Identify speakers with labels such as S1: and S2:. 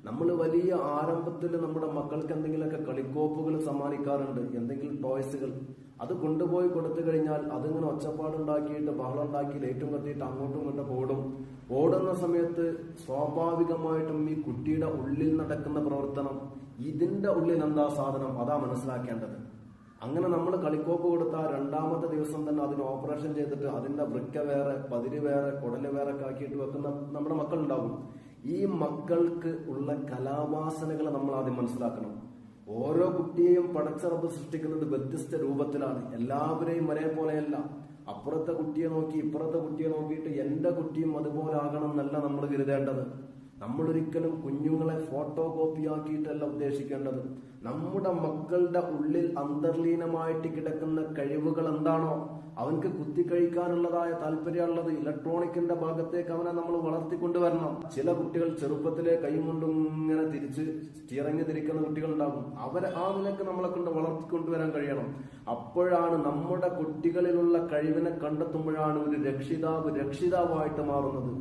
S1: നമ്മൾ വലിയ ആരംഭത്തിൽ നമ്മുടെ മക്കൾക്ക് എന്തെങ്കിലുമൊക്കെ കളിക്കോപ്പുകൾ സമ്മാനിക്കാറുണ്ട്, എന്തെങ്കിലും ടോയ്സുകൾ. അത് കൊണ്ടുപോയി കൊടുത്തു കഴിഞ്ഞാൽ അതിങ്ങനെ ഒച്ചപ്പാടുണ്ടാക്കിയിട്ട് ബഹളം ഉണ്ടാക്കി ലൈറ്റും കത്തിയിട്ട് അങ്ങോട്ടും ഇങ്ങോട്ടും ഓടുന്ന സമയത്ത് സ്വാഭാവികമായിട്ടും ഈ കുട്ടിയുടെ ഉള്ളിൽ നടക്കുന്ന പ്രവർത്തനം, ഇതിന്റെ ഉള്ളിൽ എന്താ സാധനം, അതാ മനസ്സിലാക്കേണ്ടത്. അങ്ങനെ നമ്മൾ കളിക്കോപ്പ് കൊടുത്താൽ രണ്ടാമത്തെ ദിവസം തന്നെ അതിന് ഓപ്പറേഷൻ ചെയ്തിട്ട് അതിന്റെ വൃക്ക വേറെ, പതിര് വേറെ, കുടല് വേറെ ആക്കിയിട്ട് വെക്കുന്ന നമ്മുടെ മക്കളുണ്ടാവും. ഈ മക്കൾക്ക് ഉള്ള കലാവാസനകൾ നമ്മൾ ആദ്യം മനസ്സിലാക്കണം. ഓരോ കുട്ടിയെയും പടച്ചറബ് സൃഷ്ടിക്കുന്നത് വ്യത്യസ്ത രൂപത്തിലാണ്. എല്ലാവരെയും ഒരേപോലെയല്ല. അപ്പുറത്തെ കുട്ടിയെ നോക്കി ഇപ്പുറത്തെ കുട്ടിയെ നോക്കിയിട്ട് എന്റെ കുട്ടിയും അതുപോലെ ആകണം എന്നല്ല നമ്മൾ കരുതേണ്ടത്. നമ്മളൊരിക്കലും കുഞ്ഞുങ്ങളെ ഫോട്ടോ കോപ്പിയാക്കിയിട്ടല്ല ഉദ്ദേശിക്കേണ്ടത്. നമ്മുടെ മക്കളുടെ ഉള്ളിൽ അന്തർലീനമായിട്ട് കിടക്കുന്ന കഴിവുകൾ എന്താണോ, അവൻക്ക് കുത്തിക്കഴിക്കാനുള്ളതായ താല്പര്യമുള്ളത്, ഇലക്ട്രോണിക്കിന്റെ ഭാഗത്തേക്ക് അവനെ നമ്മൾ വളർത്തിക്കൊണ്ടുവരണം. ചില കുട്ടികൾ ചെറുപ്പത്തിലെ കൈകൊണ്ടും ഇങ്ങനെ തിരിച്ച് ചിറങ്ങി തിരിക്കുന്ന കുട്ടികളുണ്ടാകും. അവരെ ആ നിലക്ക് നമ്മളെ കൊണ്ട് വളർത്തിക്കൊണ്ടുവരാൻ കഴിയണം. അപ്പോഴാണ് നമ്മുടെ കുട്ടികളിലുള്ള കഴിവിനെ കണ്ടെത്തുമ്പോഴാണ് ഒരു രക്ഷിതാവായിട്ട് മാറുന്നത്.